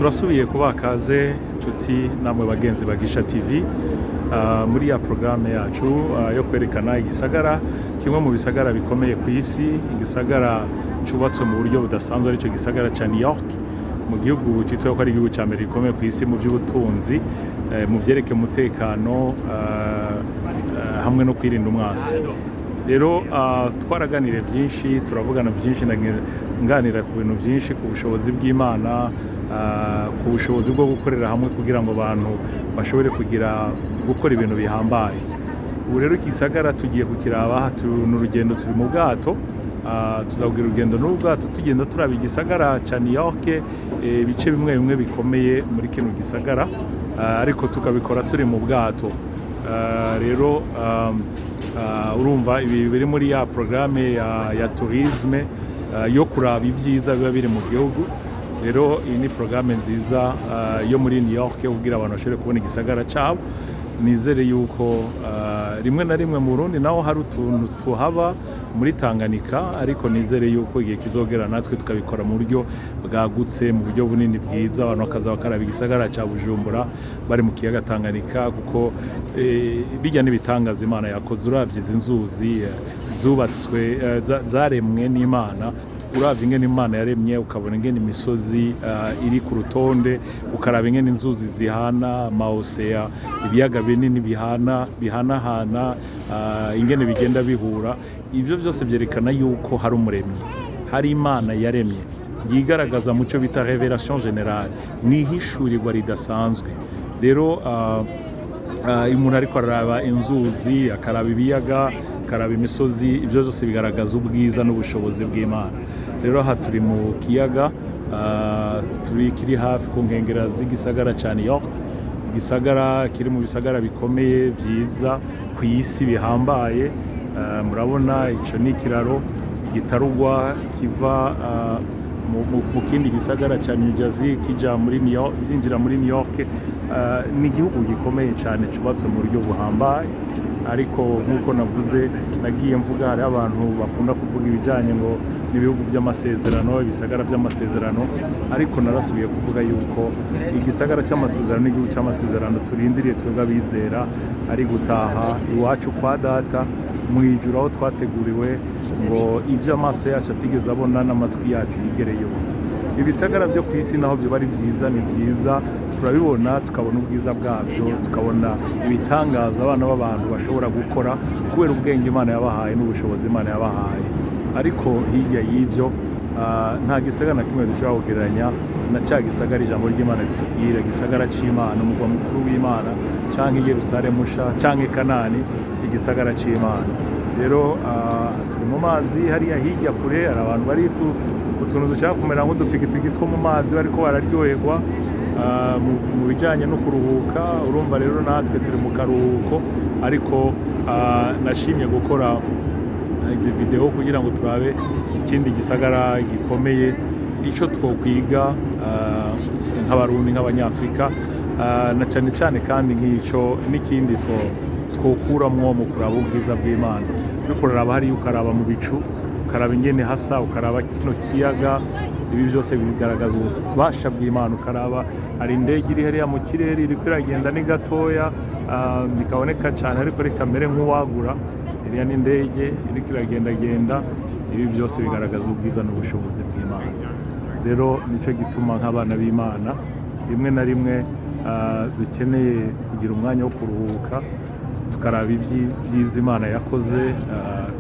turasubiye kubakaze nshuti namwe bagenzi bagisha TV muri ya programme yacu yo kwerekana igisagara kimwe mu bisagara bikomeye ku isi, igisagara cubatswe mu buryo budasanzwe ari cyo gisagara ca New York mu gihugu cyitwa ko ari igihugu cya mbere gikomeye ku isi mu by'ubutunzi, mu byerekeye umutekano hamwe no kwirinda umwasi. Rero twaraganire byinshi, turavugana byinshi, nganira ku bintu byinshi, ku bushobozi bw'Imana, ku bushobozi bwo gukorera hamwe kugira ngo abantu bashobore gukora ibintu bihambaye. Ubu rero igisagara tugiye kukiraba, n'urugendo turi mu bwato, tuzavugira urugendo n'ubwato tugenda turaba igisagara ca New York, ibice bimwe bimwe bikomeye muri kino gisagara, ariko tukabikora turi mu bwato. Rero urumva ibi biri muri ya programme ya tourisme yo kuraba ibyiza biba biri mu gihugu. Rero iyi ni programme nziza yo muri New York kugira abantu bashobore kubona igisagara cyabo. Nizere yuko rimwe na rimwe mu Burundi naho hari utuntu tuhaba muri Tanganyika, ariko nizere yuko igihe kizogera natwe tukabikora mu buryo bwagutse, mu buryo bunini bwiza, abantu bakaza bakaraba igisagara cya Bujumbura bari mu kiyaga Tanganyika, kuko bijya n'ibitangaza Imana yakoze. Uravye izi nzuzi zubatswe zaremwe n'Imana, uravye ingene Imana yaremye, ukabona ingene imisozi iri ku rutonde, ukaraba ingene inzuzi zihana amaosea, ibiyaga binini bihanahana, ingene bigenda bihura. Ivyo byose byerekana yuko hari umuremyi, hari Imana yaremye yigaragaza mu cyo bita revelation generale, ni ihishurirwa ridasanzwe. Rero umuntu ariko araraba inzuzi, akaraba ibiyaga, akaraba imisozi, ibyo byose bigaragaza ubwiza n'ubushobozi bw'Imana. Rero aha turi mu kiyaga, kiri hafi ku nkengera z'igisagara cya New York, igisagara kiri mu bisagara bikomeye byiza ku isi bihambaye. Murabona ico ni ikiraro gitarugwa kiva mu kindi gisagara cya New Jersey kija muri New York, injira muri New York. Ni igihugu gikomeye cyane cubatswe mu buryo buhambaye, ariko nk'uko navuze, nagiye mvuga hari abantu bakunda kuvuga ibijyanye ngo n'ibihugu by'amasezerano, ibisagara by'amasezerano, ariko narasubiye kuvuga yuko igisagara cy'amasezerano n'igihugu cy'amasezerano turindiriye twebwe abizera ari gutaha iwacu kwa data mu ijuru, aho twateguriwe ngo ibyo amaso yacu atigeze abona n'amatwi yacu yigereye yumva. Ibisagara byo ku isi naho byo bari byiza, ni byiza, turabibona, tukabona ubwiza bwabyo, tukabona ibitangaza abana b'abantu bashobora gukora kubera ubwenge Imana yabahaye n'ubushobozi Imana yabahaye. Ariko hirya y'ibyo nta gisagara na kimwe dushobora kugereranya na cya gisagara ijambo ry'Imana ritubwira, igisagara cy'Imana, umugwa mukuru w'Imana, canke Yerusalemu nsha, canke Kanani, igisagara cy'Imana. Rero turi mu mazi hariya hirya kure, hari abantu bari ku tuntu dushaka kumera nk'udupigipigi two mu mazi bariko bararyoherwa mu bijyanye no kuruhuka. Urumva rero natwe turi mu karuhuko, ariko nashimye gukora izi video kugira ngo turabe ikindi gisagara gikomeye, icyo twokwiga nk'abarundi, nk'abanyafrika, na cyane cyane kandi nk'icyo n'ikindi twokuramwo mu kuraba ubwiza bw'Imana. Uriko uraraba hariya, ukaraba mu bicu, ukaraba ingene hasa, ukaraba kino kiyaga, ibi byose bigaragaza ububasha bw'Imana. Ukaraba hari indege iri hariya mu kirere, iriko iragenda ni gatoya, bikaboneka cyane ariko rikamere nk'uwagura. Iriya ni indege iriko iragendagenda. Ibi byose bigaragaza ubwiza n'ubushobozi bw'Imana. Rero nicyo gituma nk'abana b'Imana rimwe na rimwe dukeneye kugira umwanya wo kuruhuka, tukaraba ibyiza Imana yakoze.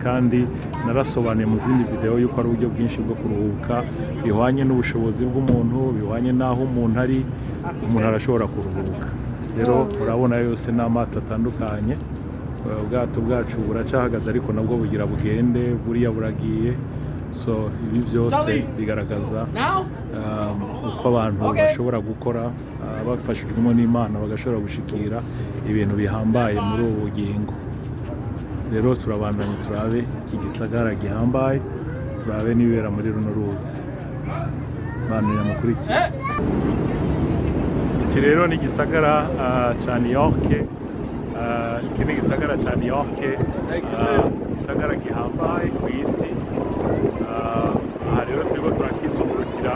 Kandi narasobanuye mu zindi video yuko ari uburyo bwinshi bwo kuruhuka bihwanye n'ubushobozi bw'umuntu, bihwanye n'aho umuntu ari, umuntu arashobora kuruhuka. Rero urabona yose n'amato atandukanye. Ubwato bwacu buracyahagaze, ariko nabwo bugira bugende, buriya buragiye. So ibi byose bigaragaza uko abantu bashobora gukora bafashijwemo n'Imana, bagashobora gushikira ibintu bihambaye muri ubu bugingo. Rero turabandanya turabe iki gisagara gihambaye, turabe n'ibibera muri runo ruzi. Bantu mukurikiye, iki rero ni igisagara cya New York. Iki ni igisagara cya New York, igisagara gihambaye ku isi. Aha rero turiko turakizungurukira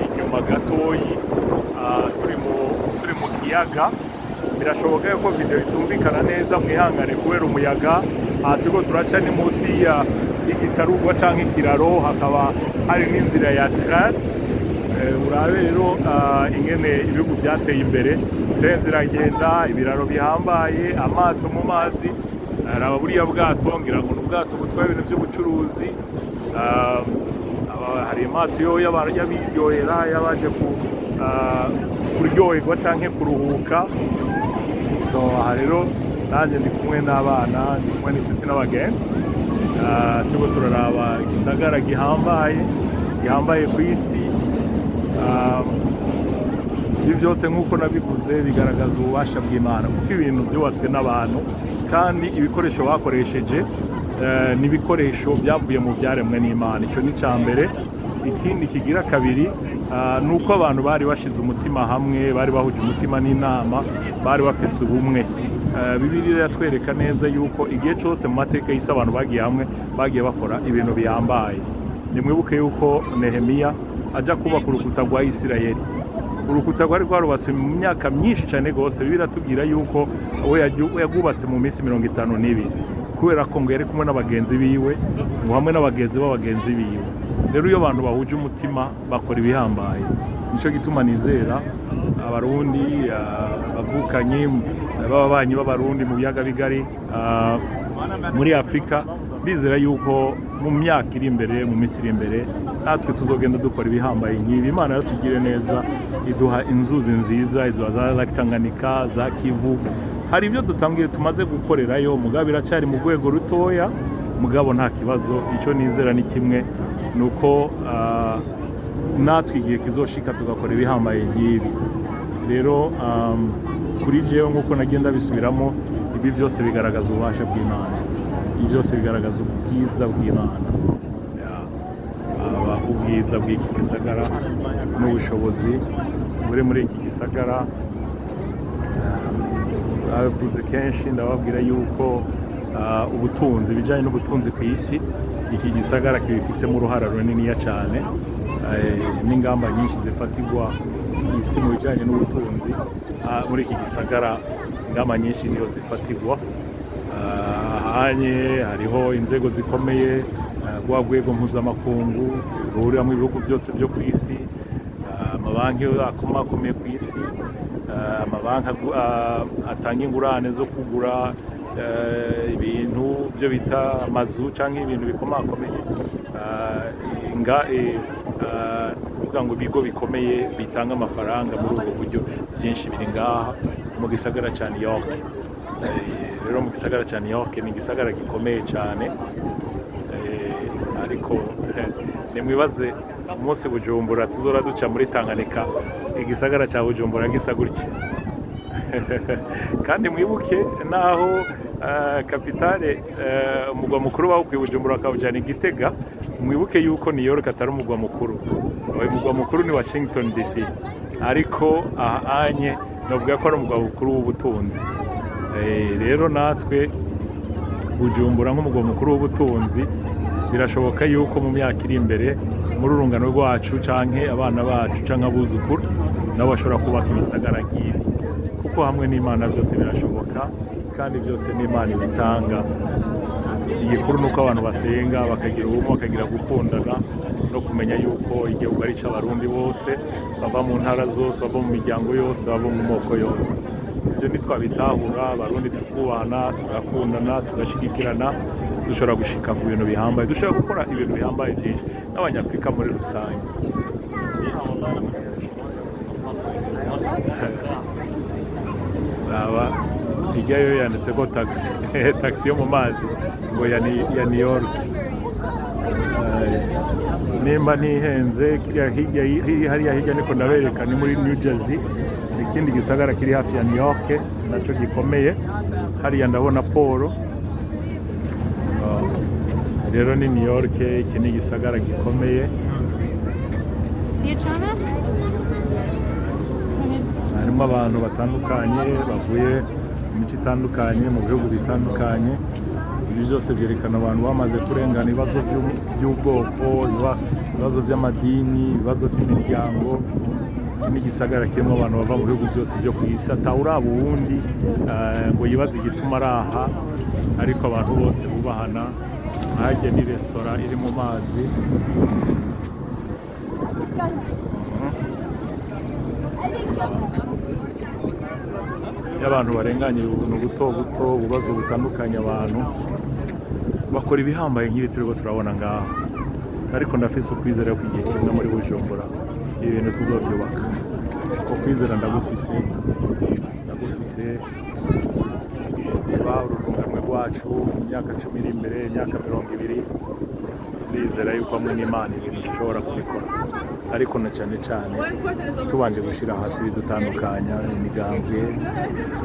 inyuma gatoyi turi mu kiyaga. Birashoboka yuko video itumvikana neza, mwihangane kubera umuyaga. Turiko turaca ni munsi y'igitarugwa canke ikiraro, hakaba hari n'inzira ya train. Urabe rero ingene ibihugu byateye imbere, train ziragenda, ibiraro bihambaye, amato mu mazi. Araba buriya bwato ngira ngo n'ubwato butwaye ibintu by'ubucuruzi. Hari amato y'abiryohera, yabaje kuryoherwa canke kuruhuka. So aha rero nanjye ndi kumwe n'abana, ndi kumwe n'inshuti n'abagenzi, turiko turaraba igisagara gihambaye ku isi. Ibi byose nk'uko nabivuze bigaragaza ububasha bw'Imana, kuko ibintu byubatswe n'abantu kandi ibikoresho bakoresheje n'ibikoresho byavuye mu byaremwe n'Imana. Icyo ni icya mbere. Ikindi kigira kabiri ni uko abantu bari bashize umutima hamwe, bari bahuje umutima n'inama, bari bafise ubumwe. Bibiliya iratwereka neza yuko igihe cyose mu mateka y'isi abantu bagiye hamwe, bagiye bakora ibintu bihambaye. Nimwibuke yuko Nehemiya aja kubaka urukuta rwa Isirayeli. Urukuta rwari rwarubatswe mu myaka myinshi cyane rwose. Bibiliya iratubwira yuko we yagubatse mu minsi 52, kubera ko ngo yari kumwe n'abagenzi biwe, ngo hamwe n'abagenzi b'abagenzi biwe. Rero iyo abantu bahuje umutima bakora ibihambaye. Nico gituma nizera abarundi, abavukanyi, b'ababanyi b'abarundi mu biyaga bigari muri Afrika, bizera yuko mu myaka iri imbere, mu minsi iri imbere, natwe tuzogenda dukora ibihambaye nk'ibi. Imana yatugire neza, iduha inzuzi nziza, izo za Tanganyika, za Kivu. Hari ibyo dutangiye tumaze gukorerayo, mugabo biracyari mu rwego rutoya, mugabo nta kibazo. Icyo nizera ni kimwe, nuko natwe igihe kizoshika tugakora ibihambaye nk'ibi. Rero kuri jewe nk'uko nagenda bisubiramo, ibi byose bigaragaza ububasha bw'Imana, ibi byose bigaragaza ubwiza bw'Imana, ubwiza bw'iki gisagara n'ubushobozi buri muri iki gisagara. Bavuze kenshi, ndababwira yuko ubutunzi, bijyanye n'ubutunzi ku isi, iki gisagara kibifisemo uruhara runiniya cyane, n'ingamba nyinshi zifatirwa isi mu bijyanye n'ubutunzi. Muri iki gisagara ingamba nyinshi niyo zifatirwa. Hariho inzego zikomeye, rwa rwego mpuzamakungu ruhuriramo ibihugu byose byo ku isi, amabanki akomakomeye ku isi, amabanki atanga ingurane zo kugura ibintu byo bita amazu cyangwa ibintu bikomakomeye. Kuvuga ngo ibigo bikomeye bitanga amafaranga muri ubwo buryo byinshi biri ngaha mu gisagara cya New York. Rero mu gisagara cya New York ni igisagara gikomeye cyane, ariko nimwibaze umunsi Bujumbura tuzora duca muri Tanganyika, igisagara cya Bujumbura gisa gutya. Kandi mwibuke naho kapitale, umugwa mukuru bawukwiye Bujumbura akawujyana Gitega, mwibuke yuko New York atari umugwa mukuru. Umugwa mukuru ni Washington DC, ariko ahanye navuga ko ari umugwa mukuru w'ubutunzi. Rero natwe Bujumbura nk'umugwa mukuru w'ubutunzi, birashoboka yuko mu myaka iri imbere muri urungano rwacu canke abana bacu canke abuzukuru nabo bashobora kubaka ibisagara nk'ibi, kuko hamwe n'Imana byose birashoboka, kandi byose n'Imana ibitanga. Igikuru nuko abantu basenga, bakagira ubumwe, bakagira gukundana no kumenya yuko igihugu ari cy'abarundi bose, bava mu ntara zose, bava mu miryango yose, bava mu moko yose. Ibyo nitwabitahura, abarundi tukubana, tugakundana, tugashigikirana, dushobora gushika ku bintu bihambaye, dushobora gukora ibintu bihambaye byinshi n'Abanyafrika muri rusange. Hirya yo yanditse ko taxi yo mu mazi ngo ya New York. Nimba nihenze, hariya hirya niko ndabereka ni muri New Jersey, ikindi gisagara kiri hafi ya New York nacyo gikomeye. Hariya ndabona Polo. Rero ni New York, iki ni igisagara gikomeye. Harimo abantu batandukanye bavuye mu mico itandukanye, mu bihugu bitandukanye. Ibi byose byerekana abantu bamaze kurengana ibibazo by'ubwoko, ibibazo by'amadini, ibibazo by'imiryango, iki ni igisagara kirimo abantu bava mu bihugu byose byo ku isi atawuraba uwundi ngo yibaze igituma ari aha, ariko abantu bose bubahana. Ahajya ni resitora iri mu mazi, y'abantu barenganye ubuntu buto buto, ububazo butandukanye. Abantu bakora ibihambaye nk'ibi turiko turabona ngaho, ariko ndafise ukwizera ko igihe kimwe muri Bujumbura ibintu tuzobyubaka. Ko kwizera ndagufise ba urunganwe rwacu mu myaka 10 iri imbere, imyaka 20, ndizera yuko hamwe n'Imana ibintu dushobora kubikora, ariko na cyane cyane tubanje gushira hasi bidutandukanya, imigambwe,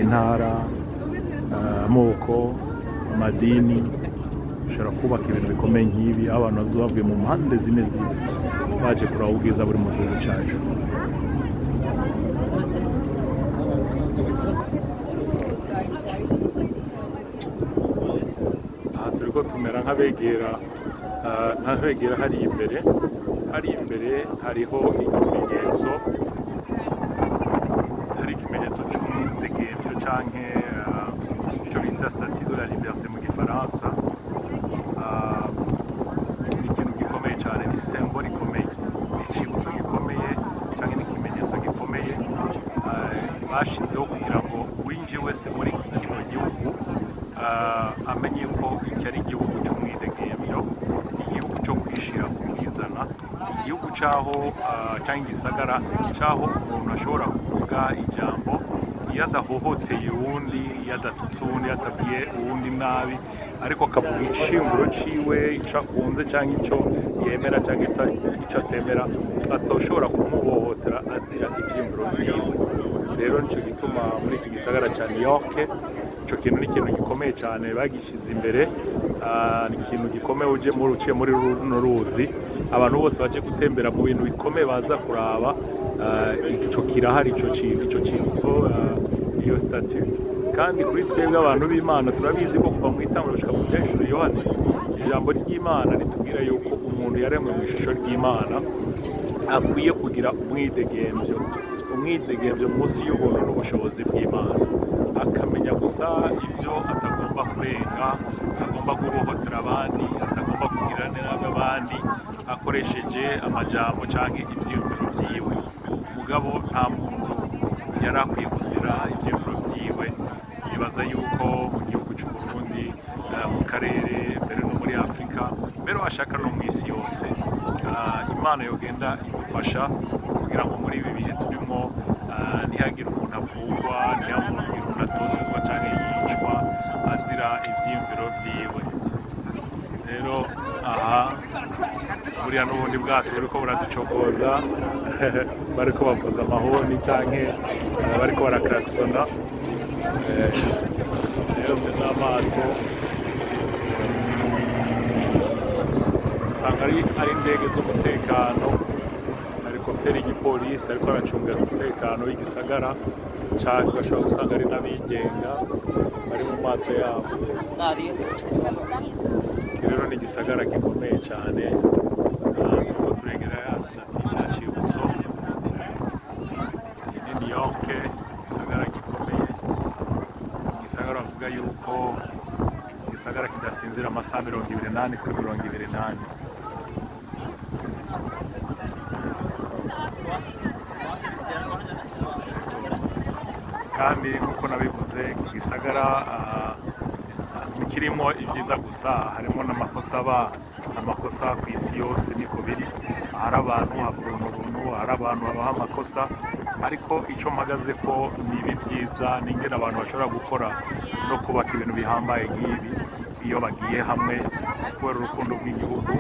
intara, amoko, amadini. Dushobora kubaka ibintu bikomeye nk'ibi, abantu bavuye mu mpande zine z'isi baje kuraba ubwiza buri mu gihugu cyacu. Aha turiko tumera nk'abegera hari imbere hariho ikimenyetso cy'umwidegemvyo canke icyo bita statue de la liberté mu gifaransa. Ni ikintu gikomeye cyane, ni symbole ikomeye, ni icibutso gikomeye cyangwa ni ikimenyetso gikomeye bashizeho kugira ngo uwinjiye wese muri kino gihugu amenye ko iki ari igihugu cy'umwidegemvyo, igihugu cyo kwishira ukizana, igihugu cyaho cyangwa igisagara cyaho umuntu ashobora kuvuga ijambo iyo adahohoteye uwundi, iyo adatutse uwundi, iyo atabwiye uwundi nabi, ariko akavuga ishingiro ciwe, icyo akunze cyangwa icyo yemera cyangwa icyo atemera, atoshobora kumuhohotera azira ibyiyumviro byiwe. Rero nicyo gituma muri iki gisagara cya New York icyo kintu ni ikintu gikomeye cyane bagishize imbere. Ni ikintu gikomeye uciye muri runo ruzi, abantu bose baje gutembera mu bintu bikomeye baza kuraba icyo kirahari, icyo cyibutso, iyo statue. Kandi kuri twebwe abantu b'Imana turabizi ko kuva mu itangiriro gushika mu byahishuro Yohana, ijambo ry'Imana ritubwira yuko umuntu yaremwe mu ishusho ry'Imana akwiye kugira umwidegemvyo munsi y'ubuntu n'ubushobozi bw'Imana, akamenya gusa ibyo atagomba kurenga, atagomba guhohotera abandi, atagomba kugirana n'abandi akoresheje amajambo canke ivyiyumviro vyiwe. Mugabo nta muntu yari akwiye kuzira ivyiyumviro vyiwe. Nibaza yuko mu gihugu cy'u Burundi, mu karere, mbere no muri Afrika, mbere washaka no mu isi yose, Imana yogenda idufasha kugira ngo muri ibi bihe turimo ntihagire umuntu avugwa, ntihagire umuntu atotezwa cyangwa yicwa azira ivyiyumviro vyiwe. Rero aha buriya n'ubundi bwato buriko buraducogoza bariko bavuza amahoni canke bariko barakrakisona, yose n'amato usanga ari indege z'umutekano, helikopteri y'igipolisi ariko aracungira umutekano w'igisagara, cyangwa ugashobora gusanga ari n'abigenga bari mu mato yabo. Rero ni igisagara gikomeye cyane, turiko turegera ya statue cya Cibutso. Iyi ni New York, igisagara gikomeye, igisagara bavuga yuko igisagara kidasinzira amasaha 28 kuri 28. Kandi nk'uko nabivuze, iki gisagara ntikirimo ibyiza gusa, harimo n'amakosa amakosa ku isi yose niko biri. Hari abantu havuga umuntu, hari abantu babaha amakosa, ariko icyo mpagaze ko nibi byiza n'ingene abantu bashobora gukora no kubaka ibintu bihambaye nk'ibi iyo bagiye hamwe kubera urukundo rw'igihugu,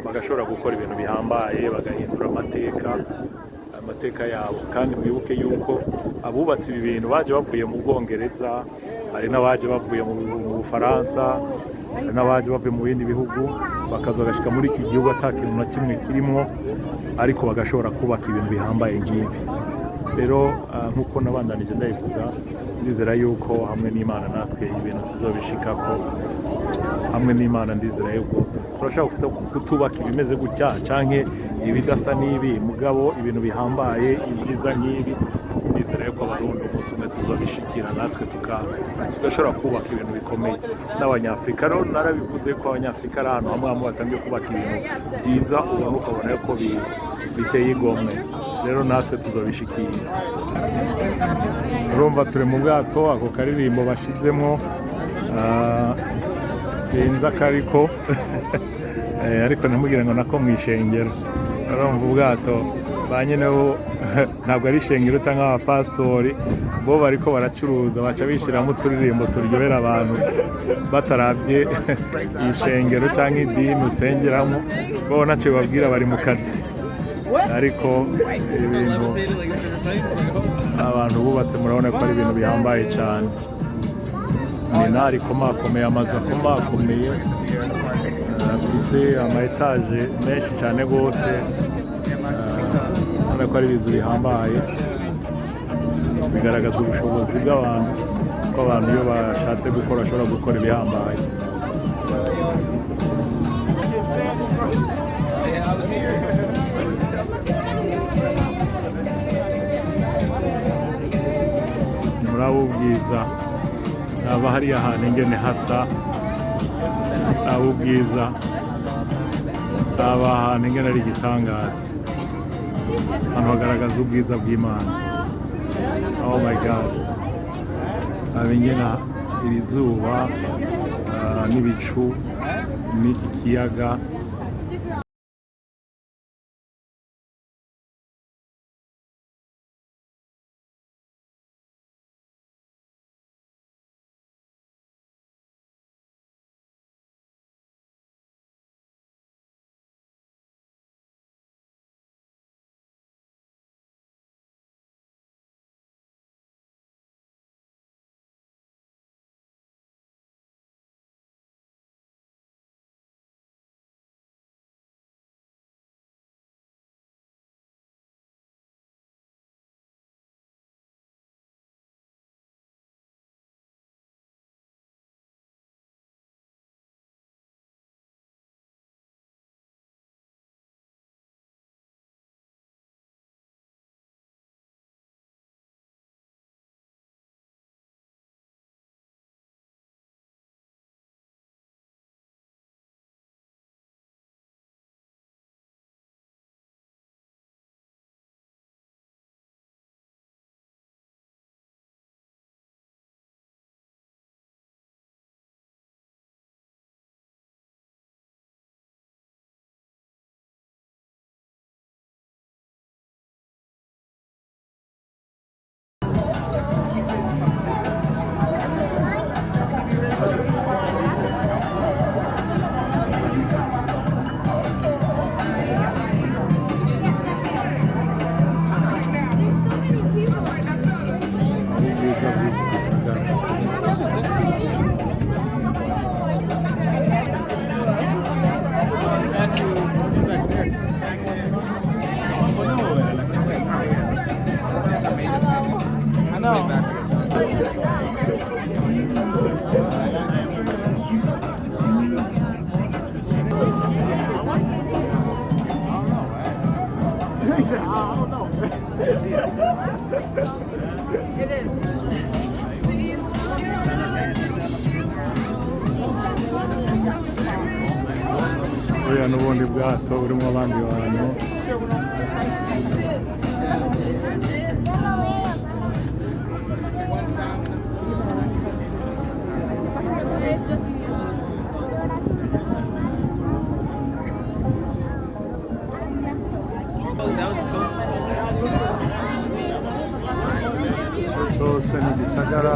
bagashobora gukora ibintu bihambaye, bagahindura amateka yabo. Kandi mwibuke yuko abubatse ibi bintu baje bavuye mu Bwongereza, hari n'abaje bavuye mu Bufaransa, hari n'abaje bavuye mu bindi bihugu, bakaza bagashika muri iki gihugu ata kintu na kimwe kirimwo, ariko bagashobora kubaka ibintu bihambaye nk'ibi. Rero nk'uko nabandanije ndabivuga, ndizera yuko hamwe n'Imana natwe ibintu tuzobishikako. Hamwe n'Imana ndizera yuko turashaka kutubaka ibimeze gutya canke ibidasa n'ibi mugabo ibintu bihambaye ibyiza nk'ibi nizera yuko abarundi umunsi umwe tuzobishikira natwe tugashobora kubaka ibintu bikomeye n'abanyafurika. Rero narabivuze ko abanyafurika ari ahantu hamwe hamwe batangiye kubaka ibintu byiza ubona ukabona yuko biteye igomwe, rero natwe tuzobishikira. Urumva turi mu bwato, ako karirimbo bashizemo sinzi akariko ariko ntimugire ngo nako mwishengero. Urumva ubwato ba nyeneho ntabwo ari ishengero cyangwa abapasitori, bo bariko baracuruza baca bishyiramo uturirimbo turyohera abantu batarabye ishengero cyangwa idini usengeramo, bo ntacyo babwira bari mu kazi. Ariko ibintu abantu bubatse murabona ko ari ibintu bihambaye cyane, minari ikomakomeye, amazu akomakomeye afise ama etaje menshi cyane rwose, urabona ko ari ibizu bihambaye bigaragaza ubushobozi bw'abantu ko abantu iyo bashatse gukora bashobora gukora ibihambaye. Muraba ubwiza, haba hariya ahantu ingene hasa, haba ubwiza, haba ahantu ingene ari igitangaza, hano hagaragaza ubwiza bw'Imana. Oh my God, haba ingene iri zuba n'ibicu n'ikiyaga. Uriya n'ubundi bwato burimo abandi bantu. Cyose ni gisagara.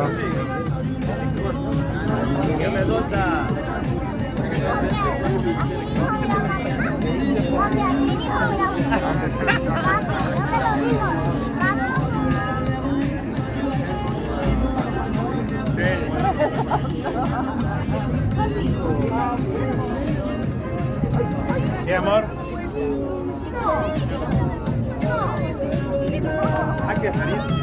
¿Qué amor? Hay que salir.